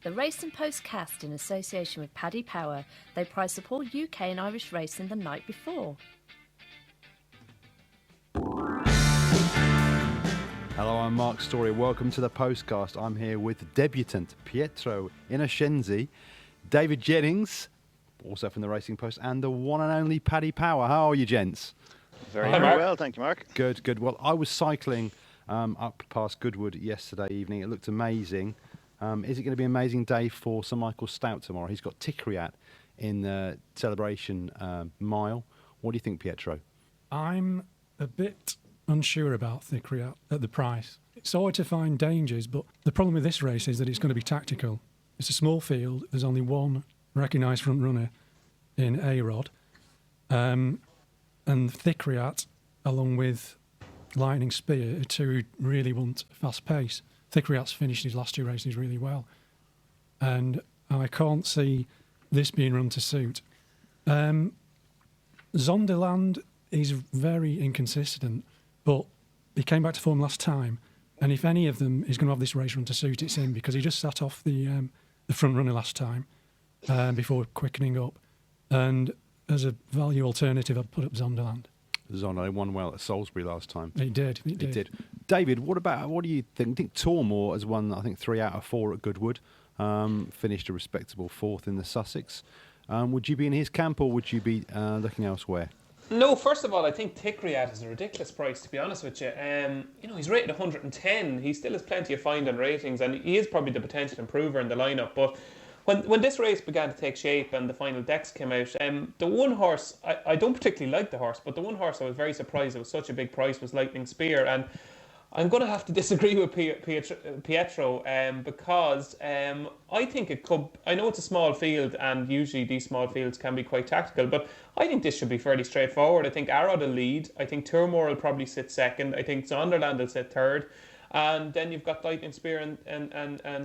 The Racing Postcast in association with Paddy Power. They prize support UK and Irish racing the night before. Hello, I'm Mark Story. Welcome to the Postcast. I'm here with debutant Pietro Innocenzi, David Jennings, also from the Racing Post, and the one and only Paddy Power. How are you, gents? Very well, thank you, Mark. Good. Well, I was cycling up past Goodwood yesterday evening. It looked amazing. Is it going to be an amazing day for Sir Michael Stout tomorrow? He's got Ticriat in the celebration mile. What do you think, Pietro? I'm a bit unsure about Ticriat at the price. It's hard to find dangers, but the problem with this race is that it's going to be tactical. It's a small field. There's only one recognised front runner in A-Rod. And Ticriat, along with Lightning Spear, are two who really want fast pace. Ticriat's finished his last two races really well. And I can't see this being run to suit. Zonderland is very inconsistent, but he came back to form last time. And if any of them is going to have this race run to suit, it's him, because he just sat off the front runner last time before quickening up. And as a value alternative, I'd put up Zonderland. Zonderland won well at Salisbury last time. He did. David, what do you think? I think Tormore has won, 3 out of 4 at Goodwood. Finished a respectable 4th in the Sussex. Would you be in his camp, or would you be looking elsewhere? No, first of all, I think Ticriat is a ridiculous price, to be honest with you. He's rated 110. He still has plenty of find and ratings, and he is probably the potential improver in the lineup. But when this race began to take shape and the final decks came out, the one horse, I don't particularly like the horse, but the one horse I was very surprised it was such a big price was Lightning Spear. And I'm going to have to disagree with Pietro because I think it could... I know it's a small field, and usually these small fields can be quite tactical, but I think this should be fairly straightforward. I think A-Rod will lead. I think Tourmore will probably sit second. I think Zonderland will sit third. And then you've got Lightning Spear and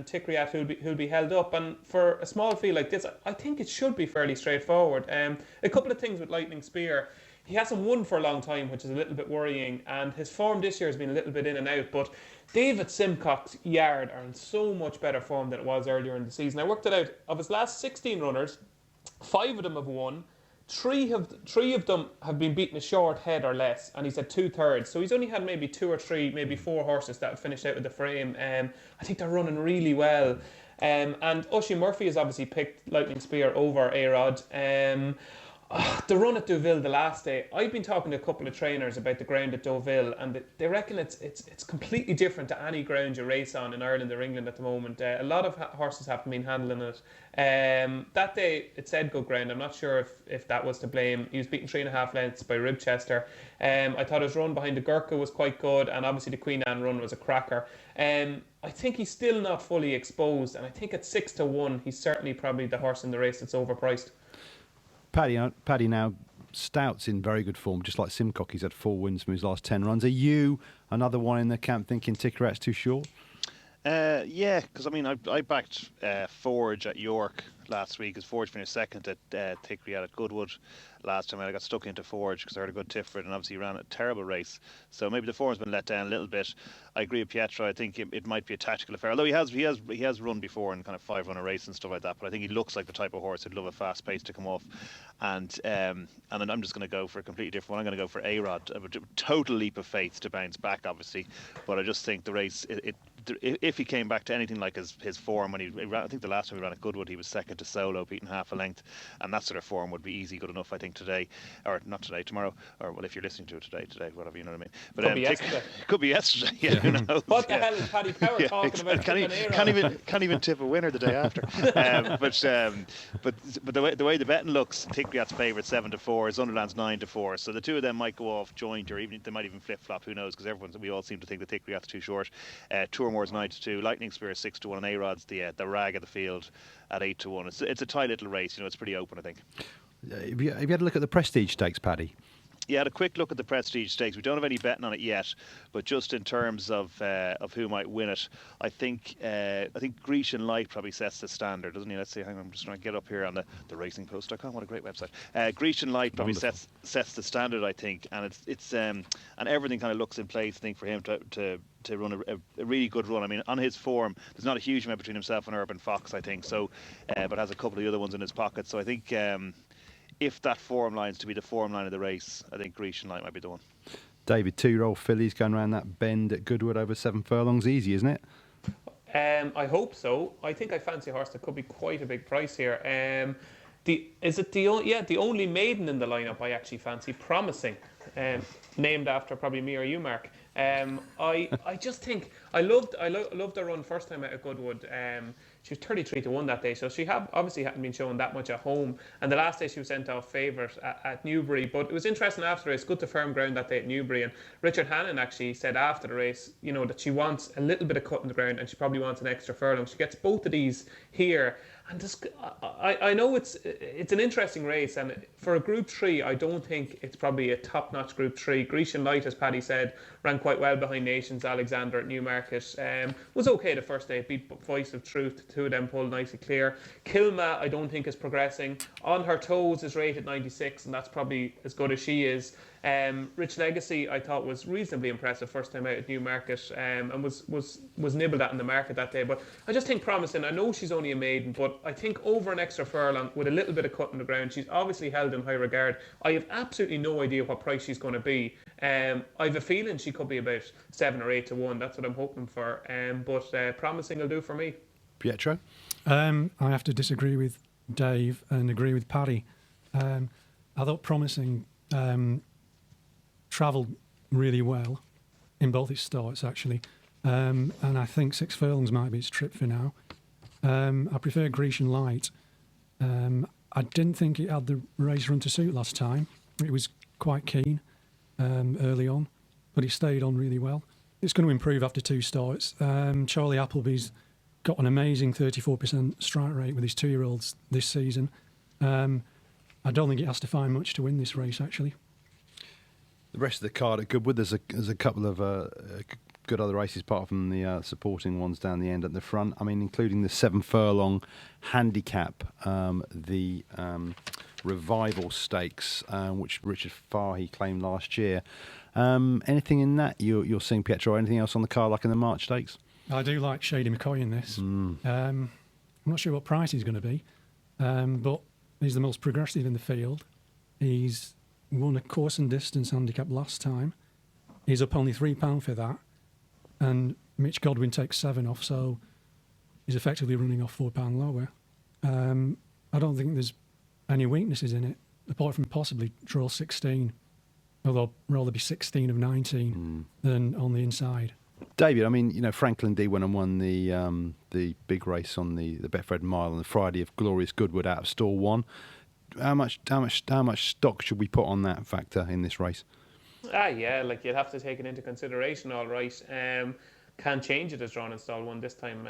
Ticriat who'll be held up. And for a small field like this, I think it should be fairly straightforward. A couple of things with Lightning Spear. He hasn't won for a long time, which is a little bit worrying, and his form this year has been a little bit in and out, but David Simcock's yard are in so much better form than it was earlier in the season. I worked it out. Of his last 16 runners, 5 of them have won. Three of them have been beaten a short head or less, and he's at 2/3. So he's only had maybe 2 or 3, maybe 4 horses that have finished out with the frame. I think they're running really well. And Oisin Murphy has obviously picked Lightning Spear over A-Rod. The run at Deauville the last day, I've been talking to a couple of trainers about the ground at Deauville, and they reckon it's completely different to any ground you race on in Ireland or England at the moment. A lot of horses haven't been handling it. That day it said good ground. I'm not sure if that was to blame. He was beaten 3.5 lengths by Ribchester. I thought his run behind the Gurkha was quite good, and obviously the Queen Anne run was a cracker. I think he's still not fully exposed, and I think at 6-1 he's certainly probably the horse in the race that's overpriced. Paddy, now Stout's in very good form, just like Simcock. He's had 4 wins from his last 10 runs. Are you another one in the camp thinking Ticriat's too short? Yeah, because I backed Forge at York last week, as Forge finished second at Ticriat at Goodwood last time. I got stuck into Forge because I heard a good tip for it, and obviously he ran a terrible race. So maybe the form's been let down a little bit. I agree with Pietro. I think it might be a tactical affair. Although he has run before in kind of 5-runner race and stuff like that. But I think he looks like the type of horse who'd love a fast pace to come off. And then I'm just going to go for a completely different one. I'm going to go for A-Rod. A total leap of faith to bounce back, obviously. But I just think the race, if he came back to anything like his form when he ran, I think the last time he ran at Goodwood, he was second to Solo, beaten half a length, and that sort of form would be easy good enough, I think, today, or not today, tomorrow, or well, if you're listening to it today, whatever, you know what I mean. But could be yesterday. Could be yesterday. Yeah, who knows? What the hell is Paddy Power talking about? Can't even tip a winner the day after. But the way the betting looks, Ticriat's favourite 7-4, Sunderland's 9-4. So the two of them might go off joint, or even they might even flip flop. Who knows? Because we all seem to think that Ticriat's too short. Tourmore's 9-2, Lightning Spear 6-1, and A-Rod's the rag of the field at 8-1. It's a tight little race. It's pretty open, I think. Have you had a look at the Prestige Stakes, Paddy? Yeah, had a quick look at the Prestige Stakes. We don't have any betting on it yet, but just in terms of who might win it, I think Grecian Light probably sets the standard, doesn't he? Let's see. Hang on, I'm just trying to get up here on the racingpost.com. What a great website. Grecian Light probably sets the standard, I think, and it's and everything kind of looks in place, I think, for him to run a really good run. I mean, on his form, there's not a huge amount between himself and Urban Fox, I think. So, but has a couple of the other ones in his pocket. So I think. If that form line's to be the form line of the race, I think Grecian Light might be the one. David, 2-year-old fillies going around that bend at Goodwood over 7 furlongs. Easy, isn't it? I hope so. I think I fancy a horse that could be quite a big price here. The only maiden in the lineup I actually fancy, Promising, named after probably me or you, Mark. I just think I loved her run first time out at Goodwood. She was 33-1 that day, so she obviously hadn't been shown that much at home. And the last day she was sent off favourite at Newbury. But it was interesting after the race, good to firm ground that day at Newbury. And Richard Hannon actually said after the race, that she wants a little bit of cut in the ground and she probably wants an extra furlong. She gets both of these here. And I know it's an interesting race, and for a Group 3, I don't think it's probably a top-notch Group 3. Grecian Light, as Paddy said, ran quite well behind Nations Alexander at Newmarket. Was okay the first day, beat Voice of Truth, two of them pulled nicely clear. Kilma, I don't think is progressing. On Her Toes is rated 96, and that's probably as good as she is. Rich Legacy, I thought, was reasonably impressive first time out at Newmarket, and was nibbled at in the market that day. But I just think Promising, I know she's only a maiden, but I think over an extra furlong with a little bit of cut in the ground, she's obviously held in high regard. I have absolutely no idea what price she's going to be. I have a feeling she could be about 7 or 8-1. That's what I'm hoping for. But Promising will do for me. Pietro? I have to disagree with Dave and agree with Paddy. I thought Promising travelled really well in both its starts, actually. And I think 6 furlongs might be its trip for now. I prefer Grecian Light. I didn't think it had the race run to suit last time. It was quite keen early on, but it stayed on really well. It's going to improve after 2 starts. Charlie Appleby's got an amazing 34% strike rate with his 2-year-olds this season. I don't think it has to find much to win this race, actually. The rest of the card at Goodwood, there's a couple of good other races apart from the supporting ones down the end at the front. I mean, including the 7 furlong handicap, the Revival Stakes, which Richard Fahey claimed last year. Anything in that you're seeing, Pietro, or anything else on the card like in the March Stakes? I do like Shady McCoy in this. I'm not sure what price he's going to be, but he's the most progressive in the field. He's won a course and distance handicap last time. He's up only £3 for that. And Mitch Godwin takes 7 off, so he's effectively running off £4 lower. I don't think there's any weaknesses in it, apart from possibly draw 16, although rather be 16 of 19 than on the inside. David, I mean, Franklin D went and won the big race on the Betfred Mile on the Friday of Glorious Goodwood out of Stall 1. How much stock should we put on that factor in this race? Yeah, you'd have to take it into consideration, all right. Can't change it as drawn in stall 1 this time.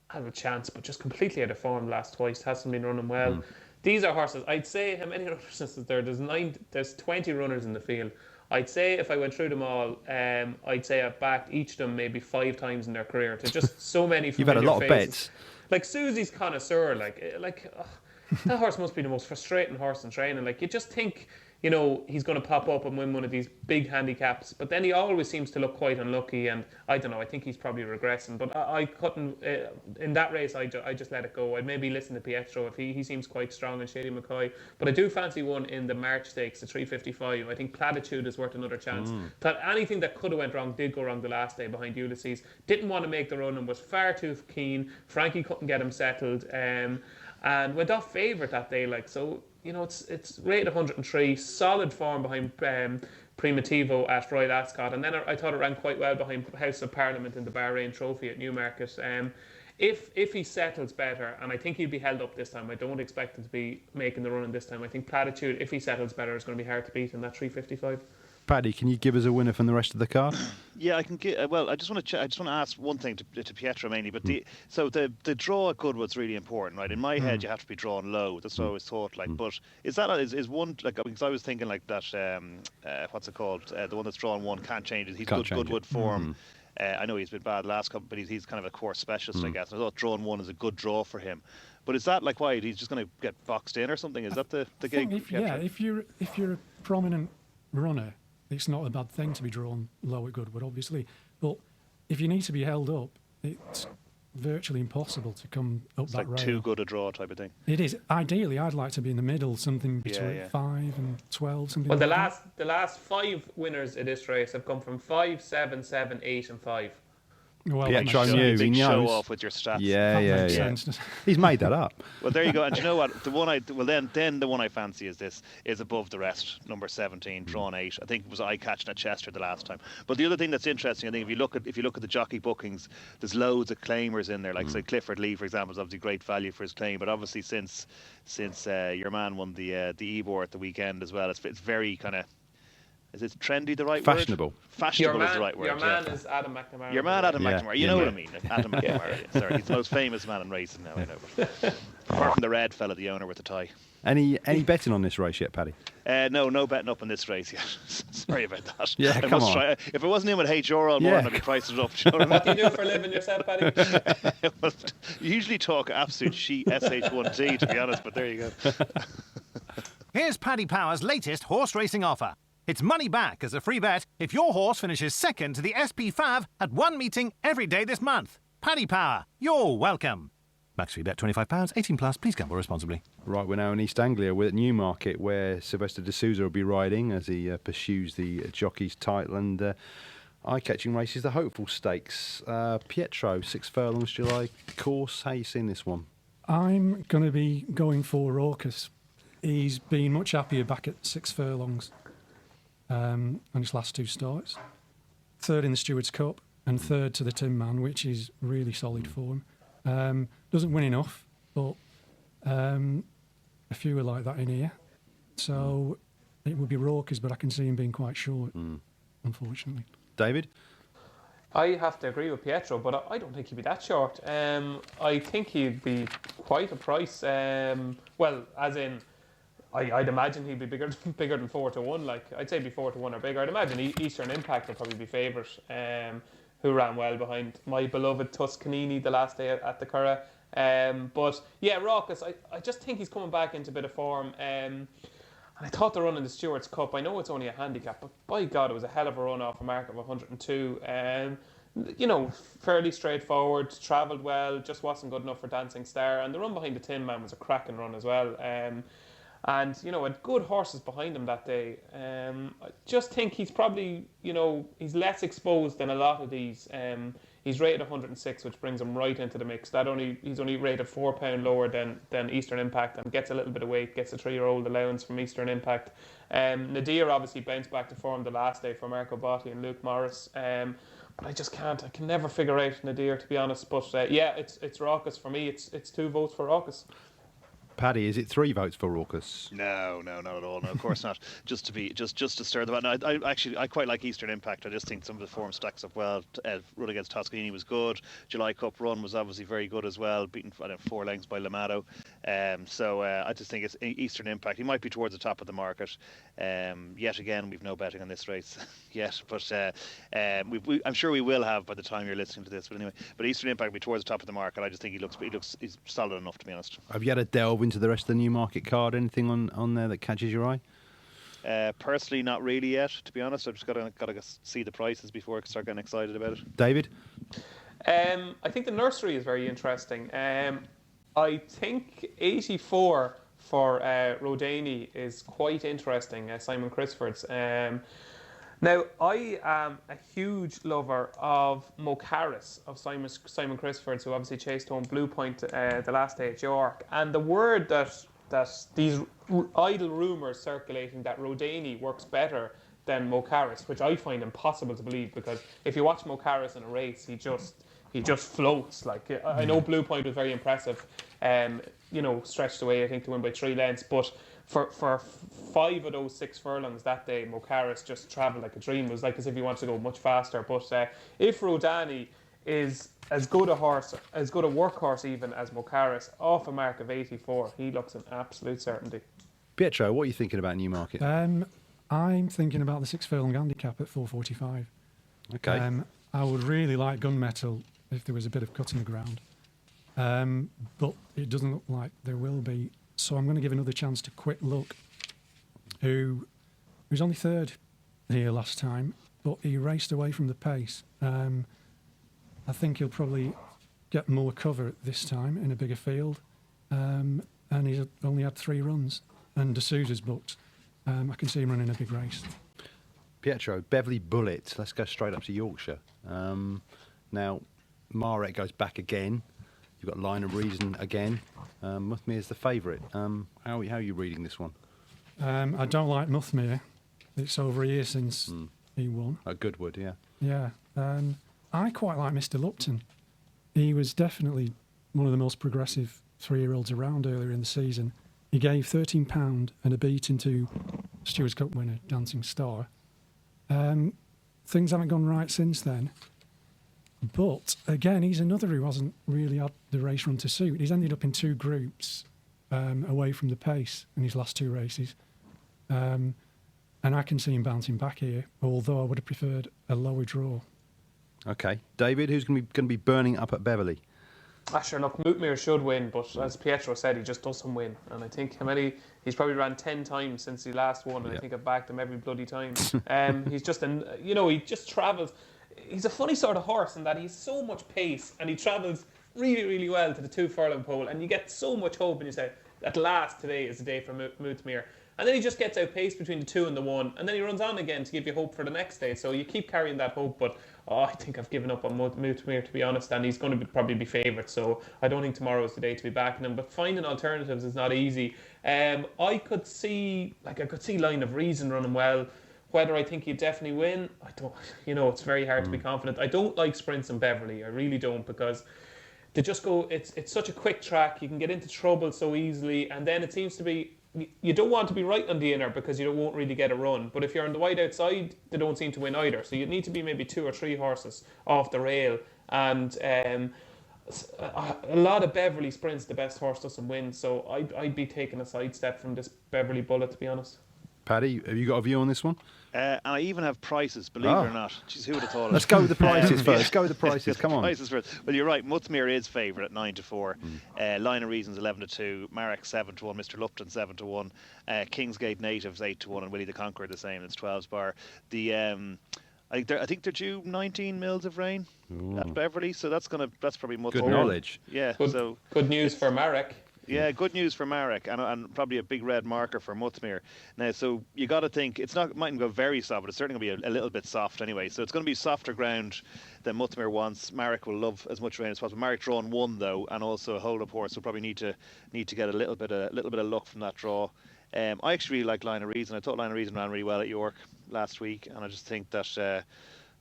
Have a chance, but just completely out of form last twice. Hasn't been running well. These are horses. I'd say how many runners is there? There's 20 runners in the field. I'd say if I went through them all, I'd say I've backed each of them maybe 5 times in their career. To just so many. You've had a lot of bets. Like Susie's Connoisseur, that horse must be the most frustrating horse in training. You just think, he's going to pop up and win one of these big handicaps, but then he always seems to look quite unlucky, and I don't know, I think he's probably regressing. But I couldn't, in that race, I just let it go. I'd maybe listen to Pietro if he seems quite strong, and Shady McCoy. But I do fancy one in the March Stakes, the 355. I think Platitude is worth another chance. Thought anything that could have went wrong did go wrong the last day behind Ulysses. Didn't want to make the run and was far too keen. Frankie couldn't get him settled, and went off favourite that day. So it's rated 103, solid form behind Primitivo at Royal Ascot, and then I thought it ran quite well behind House of Parliament in the Bahrain Trophy at Newmarket. If he settles better, and I think he'll be held up this time, I don't expect him to be making the run this time. I think Platitude, if he settles better, is going to be hard to beat in that 355. Paddy, can you give us a winner from the rest of the card? Yeah, I can get. Well, I just want to ask one thing to Pietro mainly. But the draw at Goodwood's really important, right? In my head, you have to be drawn low. That's what I always thought. Like, but is one like, because I was thinking like that? What's it called? The one that's drawn one can't change it. He's good Goodwood form. I know he's been bad last couple, but he's kind of a course specialist, I guess. I thought drawn one is a good draw for him. But is that like why he's just going to get boxed in or something? Is that the gig? If you're a prominent runner, it's not a bad thing to be drawn low at Goodwood, obviously. But if you need to be held up, it's virtually impossible to come up that rail. It's like too good a draw type of thing. It is. Ideally, I'd like to be in the middle, something between 5 and 12, something Well, like the last 5 winners of this race have come from 5, 7, 7, 8 and 5. Well, Pietro knew. He knows. Show off with your stats. Yeah. Sense. He's made that up. Well, there you go. And you know what? The one I fancy is above the rest. Number 17, drawn 8. I think it was eye-catching at Chester the last time. But the other thing that's interesting, I think, if you look at the jockey bookings, there's loads of claimers in there. Like say Clifford Lee, for example, is obviously great value for his claim. But obviously since your man won the Ebor at the weekend as well, it's very kind of. Is it trendy the right Fashionable. word? Fashionable is the right word. Your man is Adam McNamara. Your man Adam McNamara. You know what I mean. Adam McNamara. Sorry, he's the most famous man in racing now, I know. But apart from the red fella, the owner with the tie. Any betting on this race yet, Paddy? No betting up on this race yet. Sorry about that. Yeah, come on. If it wasn't in with HR all morning, I'd be pricing it up. You know what do you do for a living yourself, Paddy? Well, you usually talk absolute SH1T, to be honest, but there you go. Here's Paddy Power's latest horse racing offer. It's money back as a free bet if your horse finishes second to the SP5 at one meeting every day this month. Paddy Power, you're welcome. Max free bet £25, 18 plus. Please gamble responsibly. Right, we're now in East Anglia. We're at Newmarket, where Sylvester de Souza will be riding as he pursues the jockey's title. And eye-catching race is the Hopeful Stakes. Pietro, 6 furlongs, July course. How you seen this one? I'm going to be going for Raucous. He's been much happier back at 6 furlongs. On his last 2 starts, 3rd in the Stewards Cup and 3rd to the Tin Man, which is really solid for him. Doesn't win enough, but a few are like that in here. So it would be Raucous, but I can see him being quite short, unfortunately. David? I have to agree with Pietro, but I don't think he'd be that short. I think he'd be quite a price. Well, as in, I'd imagine he'd be bigger than 4-1. Like, I'd say be 4-1 or bigger. I'd imagine Eastern Impact would probably be favourite, who ran well behind my beloved Tuscanini the last day at the Curragh. But yeah, Raucous, I just think he's coming back into a bit of form. And I thought the run in the Stewards Cup, I know it's only a handicap, but by God, it was a hell of a run off a mark of 102. You know, fairly straightforward, travelled well, just wasn't good enough for Dancing Star. And the run behind the Tin Man was a cracking run as well. And, you know, had good horses behind him that day. I just think he's probably, you know, he's less exposed than a lot of these. He's rated 106, which brings him right into the mix. He's only rated £4 lower than Eastern Impact and gets a little bit of weight, gets a 3-year-old allowance from Eastern Impact. Nadir obviously bounced back to form the last day for Marco Botti and Luke Morris. But I can never figure out Nadir, to be honest. But yeah, it's Raucous for me. It's 2 votes for Raucous. Paddy, is it 3 votes for Raucous? No, not at all. No, of course not. Just to stir them up. No, I quite like Eastern Impact. I just think some of the form stacks up well. Run against Toscanini was good. July Cup run was obviously very good as well. Beaten 4 lengths by Lamato. So I just think it's Eastern Impact. He might be towards the top of the market. Yet again, we've no betting on this race yet, but I'm sure we will have by the time you're listening to this. But anyway, Eastern Impact will be towards the top of the market. I just think he's solid enough, to be honest. Have you had a delve into the rest of the Newmarket card? Anything on there that catches your eye? Personally, not really yet, to be honest. I've just got to see the prices before I start getting excited about it. David? I think the nursery is very interesting. I think 84 for Rodani is quite interesting, Simon Crisford's. Now, I am a huge lover of Mocaris, of Simon Crisford's, who obviously chased home Blue Point the last day at York. And the word that these idle rumours circulating that Rodani works better than Mocaris, which I find impossible to believe, because if you watch Mocaris in a race, he just floats. Like, I know Blue Point was very impressive, you know, stretched away, I think, to win by 3 lengths, but for 5 of those 6 furlongs that day, Mocaris just travelled like a dream. It was like as if he wanted to go much faster. But if Rodani is as good a workhorse even as Mocaris, off a mark of 84, he looks an absolute certainty. Pietro, what are you thinking about Newmarket? I'm thinking about the 6 furlong handicap at 4:45. Okay. I would really like Gunmetal if there was a bit of cut in the ground. But it doesn't look like there will be. So I'm going to give another chance to Quick Look, who was only third here last time, but he raced away from the pace. I think he'll probably get more cover this time in a bigger field. And he's only had 3 runs. And D'Souza's booked. I can see him running a big race. Pietro, Beverly Bullet. Let's go straight up to Yorkshire. Now, Marek goes back again. You've got Line of Reason again. Muthmir is the favourite. How are you reading this one? I don't like Muthmir. It's over a year since he won. At Goodwood, yeah. Yeah. I quite like Mr. Lupton. He was definitely one of the most progressive 3-year-olds around earlier in the season. He gave £13 and a beating to Stewards' Cup winner, Dancing Star. Things haven't gone right since then. But, again, he's another who hasn't really had the race run to suit. He's ended up in 2 groups away from the pace in his last 2 races. And I can see him bouncing back here, although I would have preferred a lower draw. Okay. David, who's going to be burning up at Beverly? Sure, look, Mootmere should win, but as Pietro said, he just doesn't win. And I think he's probably ran 10 times since he last won, and I think I've backed him every bloody time. He's just he just travels. He's a funny sort of horse in that he's so much pace, and he travels really, really well to the 2 furlong pole, and you get so much hope, and you say, at last today is the day for Mootmere. And then he just gets outpaced between the 2 and the 1, and then he runs on again to give you hope for the next day. So you keep carrying that hope, but I think I've given up on Mootmere, to be honest, and he's going to probably be favoured. So I don't think tomorrow is the day to be backing him. But finding alternatives is not easy. I could see Line of Reason running well. Whether I think he'd definitely win, I don't. It's very hard to be confident. I don't like sprints in Beverly. I really don't, because they just go. It's such a quick track. You can get into trouble so easily, and then it seems to be. You don't want to be right on the inner because you won't really get a run. But if you're on the wide outside, they don't seem to win either. So you need to be maybe 2 or 3 horses off the rail. And a lot of Beverly sprints, the best horse doesn't win. So I'd be taking a sidestep from this Beverly Bullet, to be honest. Paddy, have you got a view on this one? And I even have prices, believe it or not. Jeez, who would have thought it? Let's go with the prices first. Let's go with the prices. Come on. Prices first. Well, you're right. Muthmir is favourite at 9-4. Line of Reason's 11-2. Marek 7-1. Mr. Lupton 7-1. Kingsgate Natives 8-1, and Willie the Conqueror the same. It's 12's bar. I think they're due 19 mils of rain at Beverly, so that's probably Muthmir. Good knowledge. Yeah. Good news for Marek. Yeah, good news for Marek, and probably a big red marker for Muthmir. Now, so you got to think it mightn't go very soft, but it's certainly going to be a little bit soft anyway. So it's going to be softer ground than Muthmir wants. Marek will love as much rain as possible. Marek drawn 1 though, and also a hold-up horse, so probably need to get a little bit of luck from that draw. I actually really like Line of Reason. I thought Line of Reason ran really well at York last week, and I just think that.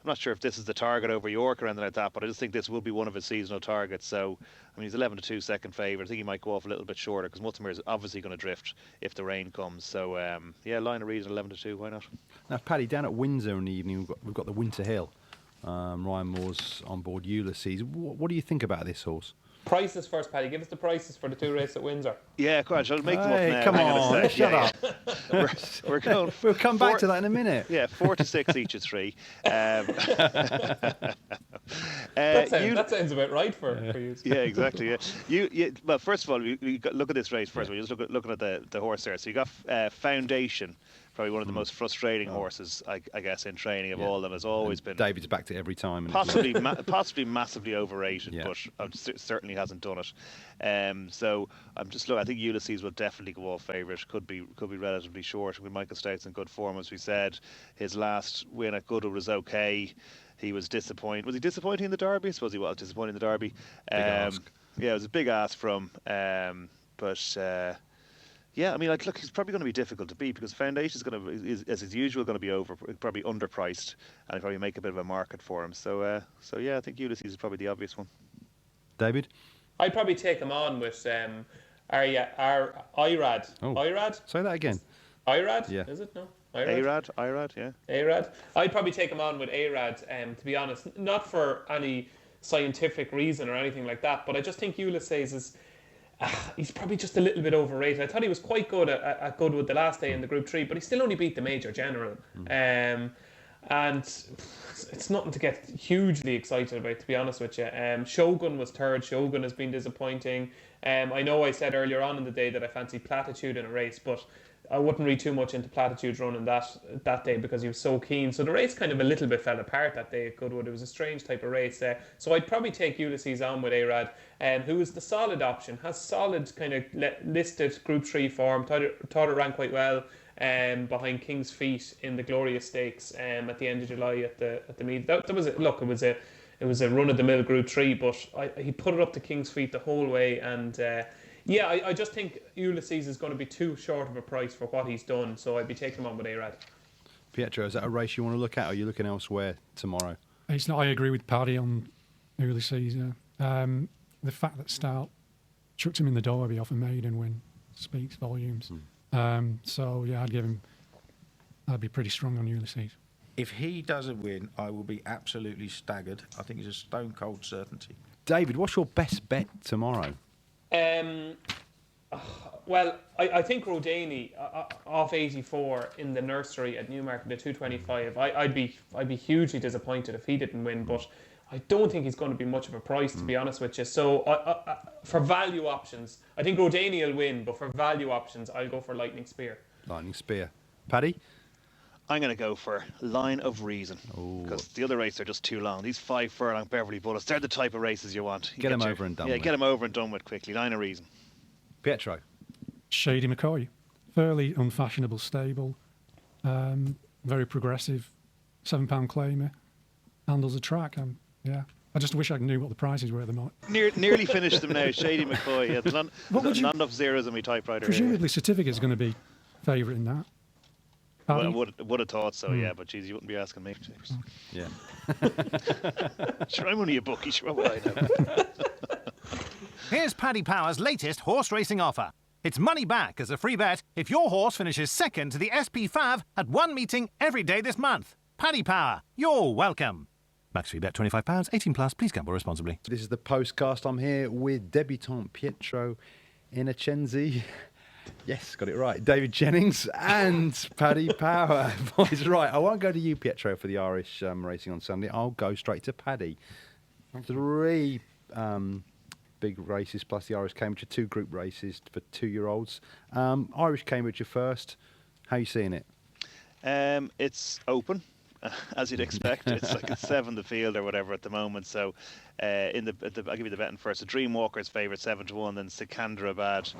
I'm not sure if this is the target over York or anything like that, but I just think this will be one of his seasonal targets. So, I mean, he's 11-2 second favourite. I think he might go off a little bit shorter because Muthmir is obviously going to drift if the rain comes. So, Line of Reason 11-2. Why not? Now, Paddy, down at Windsor in the evening, we've got the Winter Hill. Ryan Moore's on board Ulysses. What do you think about this horse? Prices first, Paddy. Give us the prices for the 2 races at Windsor. Yeah, quite. I'll make them up now. Come on, shut up. We're going. We'll come back to that in a minute. Yeah, 4 to 6 each of 3. That sounds about right for you. Yeah, exactly. Yeah. Well, first of all, you look at this race first. We're just looking at the horse there. So you got Foundation. Probably one of the most frustrating horses, I guess, in training of all of them. Has always been. David's backed it every time. Possibly massively overrated, but certainly hasn't done it. So I'm just looking. I think Ulysses will definitely go off favourite. Could be relatively short. With Michael Stout's in good form, as we said. His last win at Goodwood was okay. He was disappointed. Was he disappointing in the Derby? I suppose he was disappointing in the Derby. Yeah, it was a big ask from. Yeah, I mean, look, he's probably going to be difficult to beat because Foundation is as usual going to be probably underpriced, and probably make a bit of a market for him. So yeah, I think Ulysses is probably the obvious one. David, I'd probably take him on with Irad. Oh. Irad? Say that again. Irad? Yeah. Is it? No. Irad? Irad, yeah. Arad. I'd probably take him on with Arad, to be honest. Not for any scientific reason or anything like that, but I just think Ulysses is... he's probably just a little bit overrated. I thought he was quite good at Goodwood the last day in the Group 3, but he still only beat the Major General. And it's nothing to get hugely excited about, to be honest with you. Shogun was third. Shogun has been disappointing. I know I said earlier on in the day that I fancied Platitude in a race, but I wouldn't read too much into Platitude's running that day because he was so keen. So the race kind of a little bit fell apart that day at Goodwood. It was a strange type of race. So I'd probably take Ulysses on with Arad, who is the solid option, has solid kind of listed Group 3 form, thought it ran quite well behind King's Feet in the Glorious Stakes at the end of July at the meet. That was it. Look, it was a run-of-the-mill Group 3, but he put it up to King's Feet the whole way, and I just think Ulysses is going to be too short of a price for what he's done, so I'd be taking him on with Arad. Pietro, is that a race you want to look at, or are you looking elsewhere tomorrow? It's not. I agree with Paddy on Ulysses. The fact that Stout chucked him in the Derby off a maiden win speaks volumes. I'd be pretty strong on Ulysses. If he doesn't win, I will be absolutely staggered. I think it's a stone cold certainty. David, what's your best bet tomorrow? Well, I think Rodani off 84 in the nursery at Newmarket at 225. I'd be hugely disappointed if he didn't win, but I don't think he's going to be much of a price, to be honest with you. So for value options, I think Rodani will win, but for value options, I'll go for Lightning Spear. Lightning Spear. Paddy? I'm going to go for Line of Reason, because the other races are just too long. These 5 furlong Beverly Bullets, they're the type of races you want. Get them over and done with. Yeah, get them over and done with quickly. Line of Reason. Pietro? Shady McCoy. Fairly unfashionable stable. Very progressive. £7 claimer. Handles the track. I just wish I knew what the prices were at the moment. Nearly finished them now. Shady McCoy. Yeah, there's not enough zeros on my typewriter. Presumably Certificate's going to be favourite in that. Well, I would have thought so, yeah, but geez, you wouldn't be asking me. Yeah. Sure, I'm only a bookie, sure, what would I know? Here's Paddy Power's latest horse racing offer. It's money back as a free bet if your horse finishes second to the SP5 at one meeting every day this month. Paddy Power, you're welcome. Max free bet £25, 18 plus. Please gamble responsibly. This is the Postcast. I'm here with debutant Pietro Innocenzi. Yes, got it right. David Jennings and Paddy Power. Boys, right. I won't go to you, Pietro, for the Irish racing on Sunday. I'll go straight to Paddy. 3 big races plus the Irish Cambridge, 2 group races for 2-year-olds. Irish Cambridge first. How are you seeing it? It's open, as you'd expect. It's like a 7 the field or whatever at the moment. So I'll give you the betting first. The Dreamwalker's favourite 7-1, then Sikandrabad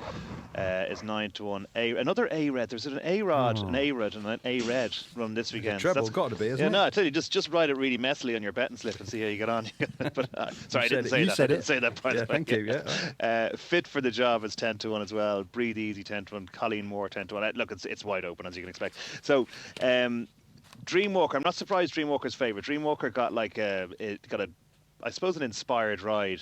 is 9-1. Another A-Red. There's an A-Rod, an A-Red, and an A-Red run this weekend. Treble, got to be, isn't it? No, I tell you, just write it really messily on your betting slip and see how you get on. But sorry, I didn't say that. I didn't say that part. Yeah, thank you. Yeah. Fit for the Job is 10-1 as well. Breathe Easy 10-1. Colleen Moore 10-1. Look, it's wide open as you can expect. So. Dreamwalker, I'm not surprised Dreamwalker's favourite. Dreamwalker got I suppose an inspired ride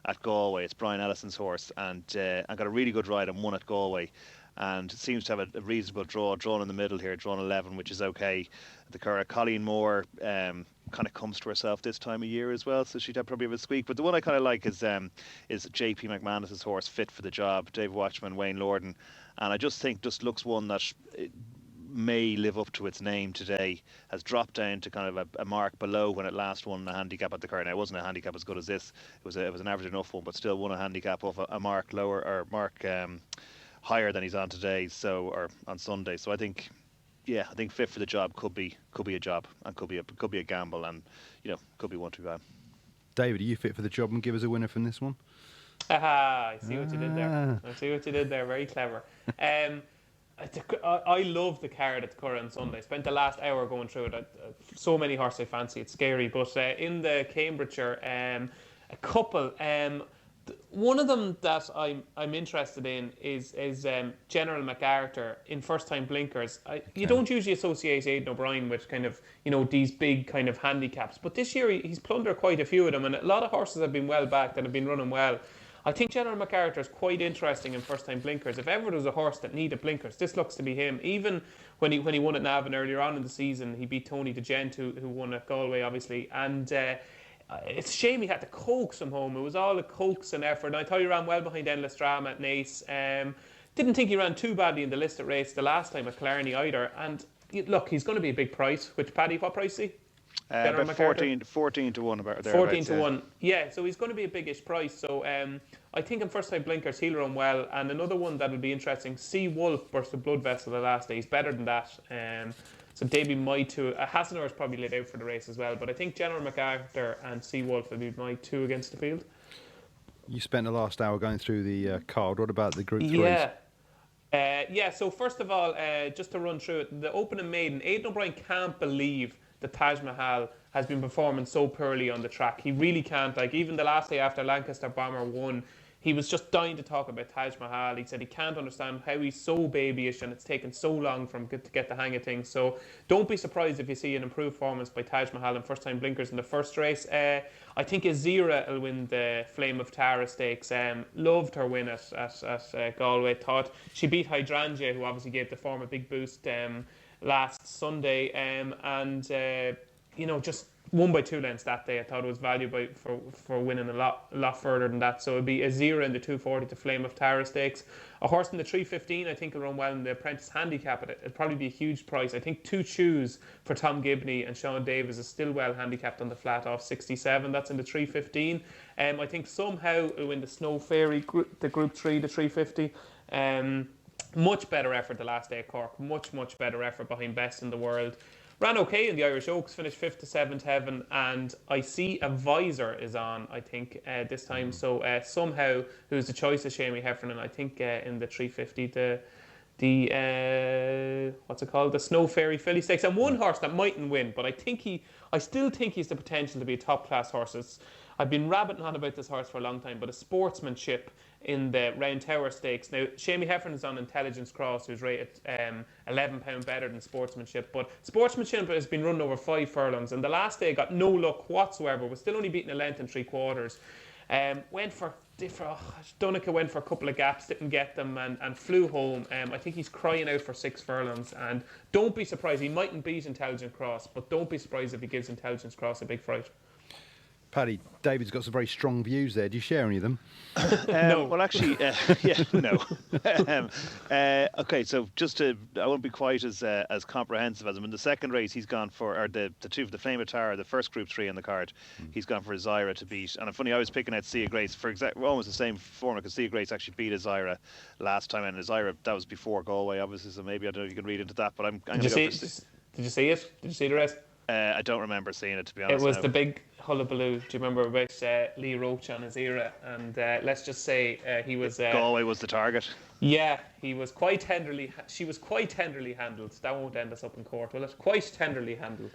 at Galway. It's Brian Ellison's horse, and got a really good ride and won at Galway, and seems to have a reasonable drawn in the middle here, drawn 11, which is okay. The Curragh, Colleen Moore kind of comes to herself this time of year as well, so she'd have probably have a squeak. But the one I kind of like is JP McManus's horse, Fit for the Job, Dave Watchman, Wayne Lorden, and I just think looks one that may live up to its name today. Has dropped down to kind of a mark below when it last won a handicap at the Curragh. Now, it wasn't a handicap as good as this. It was an average enough one, but still won a handicap off a mark lower or mark higher than he's on today. Or on Sunday. So I think Fit for the Job could be a job and could be a gamble, and could be one too bad. David, are you fit for the job and give us a winner from this one? I see what you did there. Very clever. I love the card at the Curragh on Sunday. Spent the last hour going through it. So many horses I fancy, it's scary. But in the Cambridgeshire, a couple. One of them that I'm interested in is General MacArthur in first time blinkers. You don't usually associate Aidan O'Brien with kind of these big kind of handicaps, but this year he's plundered quite a few of them, and a lot of horses have been well backed and have been running well. I think General MacArthur is quite interesting in first-time blinkers. If ever there was a horse that needed blinkers, this looks to be him. Even when he won at Navan earlier on in the season, he beat Tony DeGent, who won at Galway, obviously. And it's a shame he had to coax him home. It was all a coaxing effort. And I thought he ran well behind Endless Drama at Naas. Didn't think he ran too badly in the listed race the last time at Killarney either. And look, he's going to be a big price. Which, Paddy, what price is he? About 14 to 1 about there. 14 to 1. Yeah, so he's going to be a biggish price. So I think in first time blinkers he'll run well. And another one that will be interesting, Sea Wolf burst a blood vessel the last day. He's better than that. So Davy my two. Hassanor is probably laid out for the race as well. But I think General MacArthur and Sea Wolf will be my two against the field. You spent the last hour going through the card. What about the Group 3s? Yeah, so first of all, just to run through it, the opening maiden, Aidan O'Brien can't believe that Taj Mahal has been performing so poorly on the track. He really can't. Like, even the last day after Lancaster Bomber won, he was just dying to talk about Taj Mahal. He said he can't understand how he's so babyish and it's taken so long for him to get the hang of things. So don't be surprised if you see an improved performance by Taj Mahal in first-time blinkers in the first race. I think Azira will win the Flame of Tara Stakes. Loved her win at Galway. Thought she beat Hydrangea, who obviously gave the form a big boost last Sunday, and just won by 2 lengths that day. I thought it was value for winning a lot further than that. So it'd be Azira in the 240 to Flame of Tara Stakes. A horse in the 315, I think will run well in the Apprentice Handicap. It'd probably be a huge price. I think 2 Choose for Tom Gibney and Sean Davis is still well handicapped on the flat off 67. That's in the 315. I think somehow it'll win the Snow Fairy, the Group 3, the 350. Much better effort the last day at Cork. Much better effort behind Best in the World. Ran okay in the Irish Oaks, finished 5th to 7th heaven, and I see a Visor is on, I think, this time. So somehow, who's the choice of Shamie Heffernan, I think in the 350, the what's it called? The Snow Fairy Filly Stakes. And one horse that mightn't win, but I still think he's the potential to be a top class horse. I've been rabbiting on about this horse for a long time, but a Sportsmanship in the Round Tower Stakes. Now, Shamie Heffernan is on Intelligence Cross, who's rated £11 better than Sportsmanship. But Sportsmanship has been run over 5 furlongs, and the last day got no luck whatsoever. Was still only beating a length and 3/4. Went for Donica went for a couple of gaps, didn't get them, and flew home. I think he's crying out for 6 furlongs, and don't be surprised. He mightn't beat Intelligence Cross, but don't be surprised if he gives Intelligence Cross a big fright. Paddy, David's got some very strong views there. Do you share any of them? No. Well, actually, no. Okay, so I won't be quite as comprehensive as him. In the second race, he's gone for, or the Flame of Tara, the first Group 3 on the card. He's gone for Azira to beat. And funny, I was picking out Sea of Grace for almost the same format, because Sea of Grace actually beat Azira last time, and Azira, that was before Galway, obviously. So maybe I don't know if you can read into that, but I'm going to go for. Did you see it? Did you see the rest? I don't remember seeing it, to be honest. It was the big hullabaloo. Do you remember about Lee Roach on Azira? And let's just say he was. Galway was the target. Yeah, he was quite tenderly. She was quite tenderly handled. That won't end us up in court, will it? Quite tenderly handled.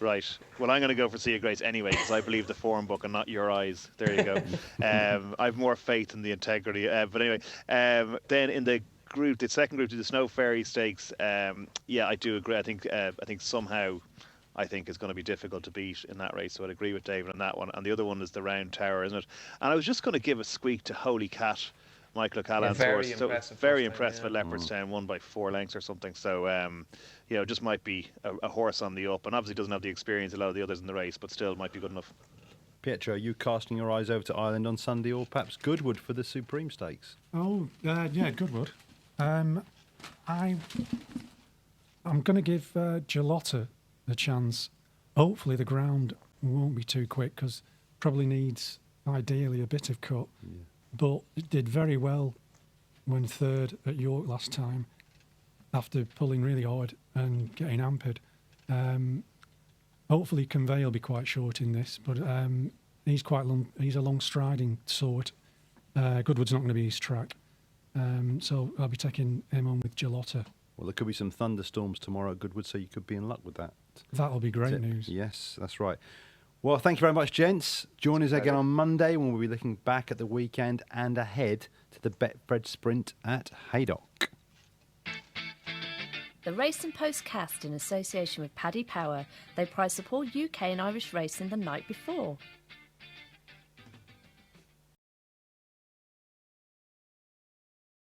Right. Well, I'm going to go for Sea of Grace anyway, because I believe the form book and not your eyes. There you go. I have more faith in the integrity. But anyway, then in the second group to the Snow Fairy Stakes, I do agree. I think somehow. I think is going to be difficult to beat in that race, so I'd agree with David on that one. And the other one is the Round Tower, isn't it? And I was just going to give a squeak to Holy Cat, Michael O'Callaghan's horse. Very impressive at Leopardstown, won by 4 lengths or something. So, just might be a horse on the up, and obviously doesn't have the experience a lot of the others in the race, but still might be good enough. Pietro, are you casting your eyes over to Ireland on Sunday, or perhaps Goodwood for the Supreme Stakes? Oh, Goodwood. I'm going to give Gelotta the chance. Hopefully the ground won't be too quick, because probably needs ideally a bit of cut. Yeah. But it did very well when third at York last time after pulling really hard and getting hampered. Hopefully Convey will be quite short in this, but he's quite long. He's a long striding sort. Goodwood's not going to be his track, so I'll be taking him on with Gelotta. Well, there could be some thunderstorms tomorrow at Goodwood, so you could be in luck with that. That'll be great news. Yes, that's right. Well, thank you very much, gents. Join us again on Monday when we'll be looking back at the weekend and ahead to the Betfred Sprint at Haydock. The Race and Postcast in association with Paddy Power. They prize support UK and Irish racing the night before.